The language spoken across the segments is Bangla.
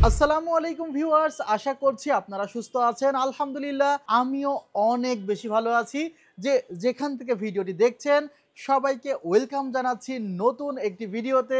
আসসালামু আলাইকুম ভিউয়ার্স, আশা করছি আপনারা সুস্থ আছেন। আলহামদুলিল্লাহ আমিও অনেক বেশি ভালো আছি। যেখান থেকে ভিডিওটি দেখছেন সবাইকে ওয়েলকাম জানাচ্ছি নতুন একটি ভিডিওতে।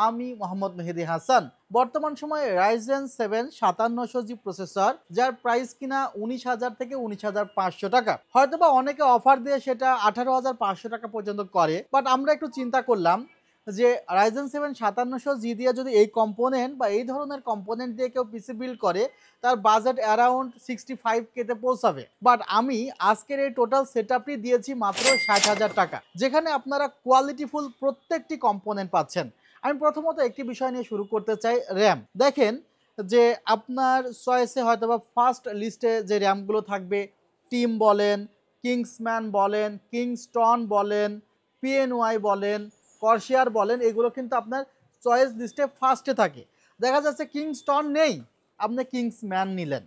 আমি মোহাম্মদ মেহেদি হাসান। বর্তমান সময়ে রাইজেন 7 5700G প্রসেসর, যার প্রাইস কিনা 19,000 থেকে 19,500 টাকা। হয়তোবা অনেকে অফার দিয়ে সেটা 18,500 টাকা পর্যন্ত করে, বাট আমরা একটু চিন্তা করলাম যে রাইজেন 7 5700G দিয়ে যদি এই কম্পোনেন্ট বা এই ধরনের কম্পোনেন্ট দিয়ে কেউ পিসি বিল্ড করে, তার বাজেট অ্যারাউন্ড 65K তে পৌঁছাবে। বাট আমি আজকের এই টোটাল সেটআপটি দিয়েছি মাত্র 60,000 টাকা, যেখানে আপনারা কোয়ালিটিফুল প্রত্যেকটি কম্পোনেন্ট পাচ্ছেন। আমি প্রথমত একটি বিষয় নিয়ে শুরু করতে চাই, র্যাম। দেখেন যে আপনার চয়েসে হয়তোবা ফার্স্ট লিস্টে যে র্যামগুলো থাকবে, টিম বলেন, কিংসম্যান বলেন, কিংস্টন বলেন, পিএনওয়াই বলেন, কর্সিয়ার বলেন, এগুলো কিন্তু আপনার চয়েস লিস্টে ফার্স্টে থাকে। দেখা যাচ্ছে কিংস্টন নেই, আপনি কিংসম্যান নিলেন,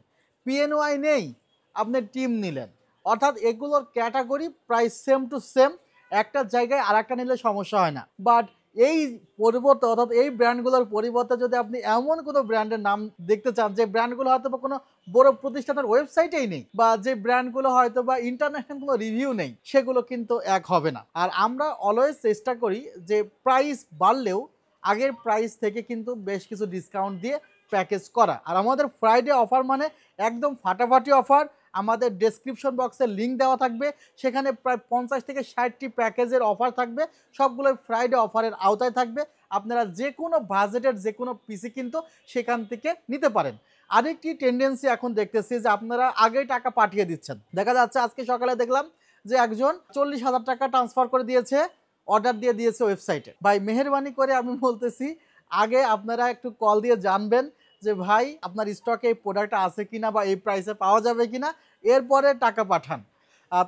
পিএনওয়াই নেই, আপনি টিম নিলেন। অর্থাৎ এগুলোর ক্যাটাগরি প্রায় সেম টু সেম, একটা জায়গায় আর একটা নিলে সমস্যা হয় না। বাট এই পরিবর্তে, অর্থাৎ এই ব্র্যান্ডগুলোর পরিবর্তে যদি আপনি এমন কোনো ব্র্যান্ডের নাম দেখতে চান যে ব্র্যান্ডগুলো হয়তো বা কোনো বড় প্রতিষ্ঠানের ওয়েবসাইটেই নেই, বা যে ব্র্যান্ডগুলো হয়তো বা ইন্টারন্যাশনাল কোনো রিভিউ নেই, সেগুলো কিন্তু এক হবে না। আর আমরা অলওয়েজ চেষ্টা করি যে প্রাইস বাড়লেও আগের প্রাইস থেকে কিন্তু বেশ কিছু ডিসকাউন্ট দিয়ে প্যাকেজ করা। আর আমাদের ফ্রাইডে অফার মানে একদম ফাটাফাটি অফার। আমাদের ডেসক্রিপশন বক্সে লিঙ্ক দেওয়া থাকবে, সেখানে প্রায় 50 থেকে 60টি প্যাকেজের অফার থাকবে, সবগুলোই ফ্রাইডে অফারের আওতায় থাকবে। আপনারা যে কোনো বাজেটের যে কোনো পিসি কিন্তু সেখান থেকে নিতে পারেন। আরেকটি টেন্ডেন্সি এখন দেখতেছি যে আপনারা আগেই টাকা পাঠিয়ে দিচ্ছেন। দেখা যাচ্ছে আজকে সকালে দেখলাম যে একজন 40,000 টাকা ট্রান্সফার করে দিয়েছে, অর্ডার দিয়ে দিয়েছে ওয়েবসাইটে। ভাই মেহেরবানি করে আমি বলতেছি, আগে আপনারা একটু কল দিয়ে জানবেন যে ভাই আপনার স্টকে এই প্রোডাক্টটা আছে কিনা বা এই প্রাইসে পাওয়া যাবে কিনা, এরপরে টাকা পাঠান।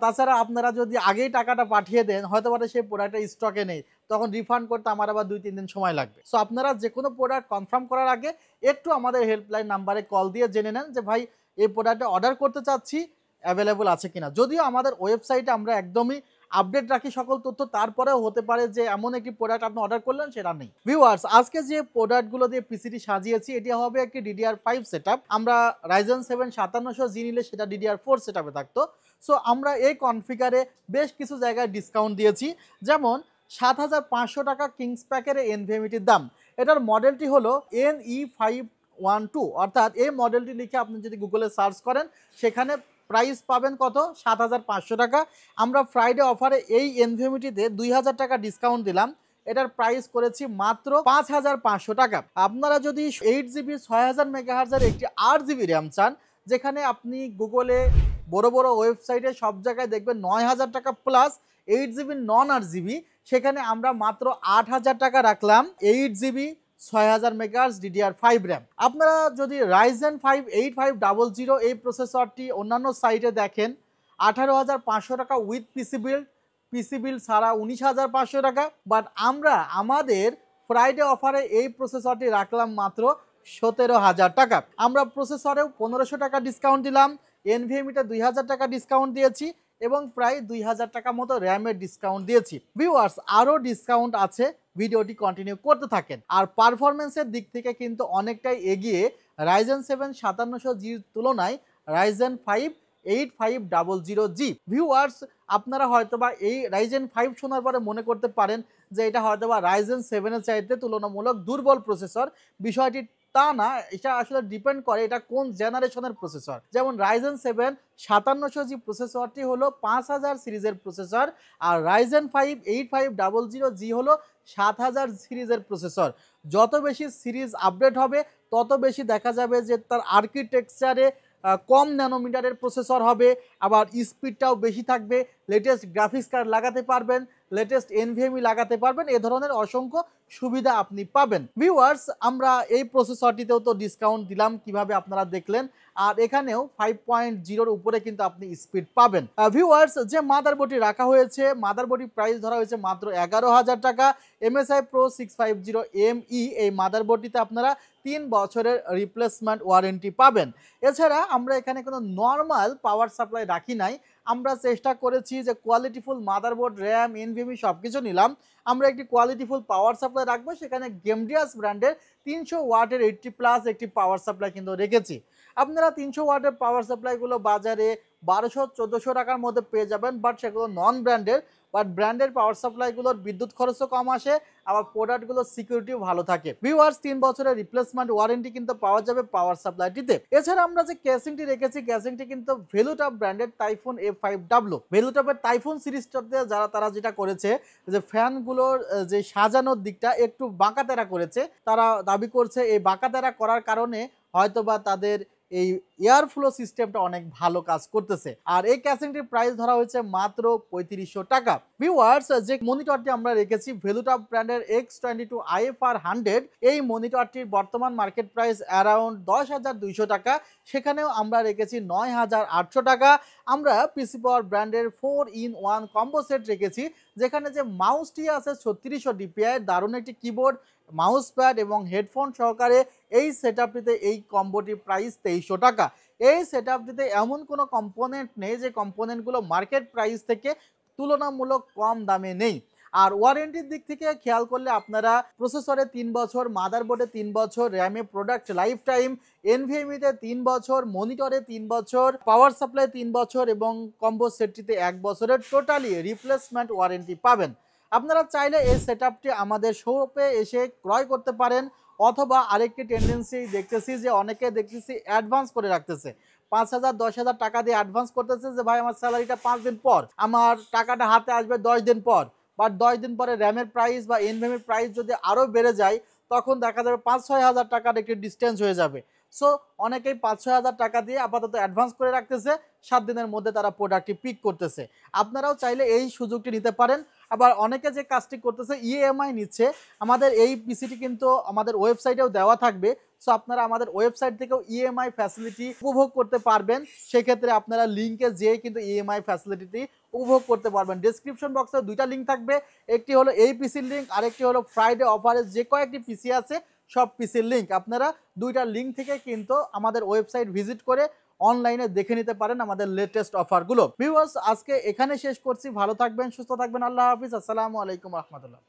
তাছাড়া আপনারা যদি আগেই টাকাটা পাঠিয়ে দেন, হয়তো সেই প্রোডাক্টটা স্টকে নেই, তখন রিফান্ড করতে আমার আবার 2-3 দিন সময় লাগবে। সো আপনারা যে কোনো প্রোডাক্ট কনফার্ম করার আগে একটু আমাদের হেল্পলাইন নাম্বারে কল দিয়ে জেনে নেন যে ভাই এই প্রোডাক্টটা অর্ডার করতে চাচ্ছি, অ্যাভেলেবল আছে কিনা। যদিও আমাদের ওয়েবসাইটে আমরা একদমই আপডেট রাখি সকল তথ্য, তারপরেও হতে পারে যে এমন একটি প্রোডাক্ট আপনি অর্ডার করলেন সেটা নেই। ভিউয়ার্স, আজকে যে প্রোডাক্টগুলো দিয়ে পিসিটি সাজিয়েছি এটি হবে একটি DDR5 সেটআপ। আমরা রাইজেন 7 5700G নিলে সেটা DDR4 সেটআপে থাকতো। সো আমরা এই কনফিগারে বেশ কিছু জায়গায় ডিসকাউন্ট দিয়েছি। যেমন 7,500 টাকা কিংস প্যাকের এনভিএমইটির দাম। এটার মডেলটি হলো NE512, অর্থাৎ এই মডেলটি লিখে আপনি যদি গুগলে সার্চ করেন, সেখানে প্রাইস পাবেন কত, 7,500 টাকা। আমরা ফ্রাইডে অফারে এই এনভিএমইটিতে 2,000 টাকা ডিসকাউন্ট দিলাম, এটার প্রাইস করেছি মাত্র 5,500 টাকা। আপনারা যদি 8GB 6000 মেগাহার্জের একটি 8GB র্যাম চান, যেখানে আপনি গুগলে বড় বড় ওয়েবসাইটে সব জায়গায় দেখবেন 9,000 টাকা প্লাস 8GB নন 8GB, সেখানে আমরা মাত্র 8,000 টাকা রাখলাম 8GB 6000 মেগাহার্জ DDR5 র্যাম। আপনারা যদি রাইজেন 5 8500 এই প্রসেসরটি অন্যান্য সাইটে দেখেন 18,500 টাকা উইথ পিসি বিল্ড ছাড়া 19,500 টাকা। বাট আমরা আমাদের ফ্রাইডে অফারে এই প্রসেসরটি রাখলাম মাত্র 17,000 টাকা। আমরা প্রসেসরেও 1,500 টাকা ডিসকাউন্ট দিলাম, এনভিএমইটা 2,000 টাকা ডিসকাউন্ট দিয়েছি এবং প্রায় 2,000 টাকা মতো র্যামের ডিসকাউন্ট দিয়েছি। ভিউয়ার্স, আরও ডিসকাউন্ট আছে, ভিডিওটি কন্টিনিউ করতে থাকেন। আর পারফরমেন্সের দিক থেকে কিন্তু অনেকটাই এগিয়ে রাইজেন 7 5700Gর তুলনায় রাইজেন 5 8500G। ভিউয়ার্স, আপনারা হয়তোবা এই রাইজেন 5 শোনার পরে মনে করতে পারেন যে এটা হয়তোবা রাইজেন 7 এর চাইতে তুলনামূলক দুর্বল প্রসেসর। বিষয়টি তা না, এটা আসলে ডিপেন্ড করে এটা কোন জেনারেশনের প্রসেসর। যেমন রাইজেন 7 5700G প্রসেসরটি হলো 5000 সিরিজের প্রসেসর, আর রাইজেন 5 8500G হলো 7000 সিরিজের প্রসেসর। যত বেশি সিরিজ আপডেট হবে তত বেশি দেখা যাবে যে তার আর্কিটেকচারে কম ন্যানোমিটারের প্রসেসর হবে, আবার স্পিডটাও বেশি থাকবে, লেটেস্ট গ্রাফিক্স কার্ড লাগাতে পারবেন, লেটেস্ট এনভিএমই লাগাতে পারবেন, এ ধরনের অসংখ্য সুবিধা আপনি পাবেন। ভিউয়ার্স, আমরা এই প্রসেসরটিতেও তো ডিসকাউন্ট দিলাম, কিভাবে আপনারা দেখলেন। আর এখানেও 5.0 উপরে কিন্তু আপনি স্পিড পাবেন। ভিউয়ার্স, যে মাদারবোর্ডটি রাখা হয়েছে, মাদারবোর্ডটির প্রাইস ধরা হয়েছে মাত্র 11,000 টাকা। MSI Pro 650ME এই মাদারবোর্ডটিতে আপনারা 3 বছরের রিপ্লেসমেন্ট ওয়ারেন্টি পাবেন। এছাড়া আমরা এখানে কোনো নর্মাল পাওয়ার সাপ্লাই রাখি নাই, আমরা চেষ্টা করেছি যে কোয়ালিটিফুল মাদারবোর্ড, র্যাম, এনভিএমই সব কিছু নিলাম। আমরা একটি কোয়ালিটিফুল পাওয়ার সাপ্লাই রাখবো, সেখানে গেমডিয়াস ব্র্যান্ডের 300 ওয়াটের 80+ একটি পাওয়ার সাপ্লাই কিন্তু রেখেছি। আপনারা 300 ওয়াটের পাওয়ার সাপ্লাইগুলো বাজারে 1200-1400 টাকার মধ্যে পেয়ে যাবেন, বাট সেগুলো নন ব্র্যান্ডের। বাট ব্র্যান্ডের পাওয়ার সাপ্লাইগুলোর বিদ্যুৎ খরচও কম আসে, আবার প্রোডাক্টগুলোর সিকিউরিটিও ভালো থাকে। ভিউয়ার্স, 3 বছরের রিপ্লেসমেন্ট ওয়ারেন্টি কিন্তু পাওয়া যাবে পাওয়ার সাপ্লাইটিতে। এছাড়া আমরা যে কেসিংটি রেখেছি, কেসিংটি কিন্তু ভেলুটপ ব্র্যান্ডের টাইফুন A5W। ভেলুটপের টাইফুন সিরিজটাতে তারা যেটা করেছে যে ফ্যানগুলোর যে সাজানোর দিকটা একটু বাঁকাতেরা করেছে। তারা দাবি করছে এই বাঁকাতেরা করার কারণে হয়তোবা তাদের এই এয়ার ফ্লো সিস্টেমটা অনেক ভালো কাজ করতেছে। আর এই ক্যাসিংটির প্রাইস ধরা হয়েছে মাত্র 3500 টাকা। ভিউয়ার্স, যে মনিটরটি আমরা রেখেছি ভেলুটপ ব্র্যান্ডের X22 IFR 100, এই মনিটরটির বর্তমান মার্কেট প্রাইস অ্যারাউন্ড 10,200 টাকা। সেখানেও আমরা রেখেছি 9,800 টাকা। আমরা পিসি পাওয়ার ব্র্যান্ডের 4-in-1 কম্বো সেট রেখেছি, যেখানে যে মাউসটি আছে 3600 DPI, দারুণ একটি কিবোর্ড, মাউস প্যাড এবং হেডফোন সহকারে এই সেটআপটিতে এই কম্বোটির প্রাইস 2300 টাকা। এই সেটআপটিতে এমন কোনো কম্পোনেন্ট নেই যে কম্পোনেন্টগুলো মার্কেট প্রাইস থেকে তুলনামূলক কম দামে নেই। আর ওয়ারেন্টির দিক থেকে খেয়াল করলে আপনারা প্রসেসরে 3 বছর, মাদারবোর্ডে 3 বছর, র্যামে প্রোডাক্ট লাইফ টাইম, এনভিএমইতে 3 বছর, মনিটরে 3 বছর, পাওয়ার সাপ্লাই 3 বছর এবং কম্বো সেটটিতে 1 বছরের টোটালি রিপ্লেসমেন্ট ওয়ারেন্টি পাবেন। আপনারা চাইলে এই সেটআপটি আমাদের শপে এসে ক্রয় করতে পারেন, অথবা আরেকটি টেন্ডেন্সি দেখতেছি যে অনেকে দেখতেছি অ্যাডভান্স করে রাখতেছে, 5,000-10,000 টাকা দিয়ে অ্যাডভান্স করতেছে যে ভাই আমার স্যালারিটা 5 দিন পর, আমার টাকাটা হাতে আসবে 10 দিন পর। বাট 10 দিন পরে র্যামের প্রাইস বা এনভিএমের প্রাইস যদি আরও বেড়ে যায়, তখন দেখা যাবে 5-6 হাজার টাকার একটি ডিস্টেন্স হয়ে যাবে। সো অনেকেই 5-6 হাজার টাকা দিয়ে আপাতত অ্যাডভান্স করে রাখতেছে, 7 দিনের মধ্যে তারা প্রোডাক্টটি পিক করতেছে। আপনারাও চাইলে এই সুযোগটি নিতে পারেন। আবার অনেকে যে কাজটি করতেছে ইএমআই নিচ্ছে, আমাদের এই পিসিটি কিন্তু আমাদের ওয়েবসাইটেও দেওয়া থাকবে। সো আপনারা আমাদের ওয়েবসাইট থেকেও ইএমআই ফ্যাসিলিটি উপভোগ করতে পারবেন। সেক্ষেত্রে আপনারা লিঙ্কে যেয়ে কিন্তু ইএমআই ফ্যাসিলিটি উপভোগ করতে পারবেন। ডেসক্রিপশন বক্সে 2টা লিঙ্ক থাকবে, একটি হলো এই পিসির লিঙ্ক, আরেকটি হলো ফ্রাইডে অফারে যে কয়েকটি পিসি আছে সব পিসির লিঙ্ক। আপনারা 2টা লিঙ্ক থেকে কিন্তু আমাদের ওয়েবসাইট ভিজিট করে অনলাইনে দেখে নিতে পারেন আমাদের লেটেস্ট অফারগুলো। ভিউয়ার্স, আজকে এখানে শেষ করছি। ভালো থাকবেন, সুস্থ থাকবেন। আল্লাহ হাফিজ। আসসালামু আলাইকুম রহমতুল্লাহ।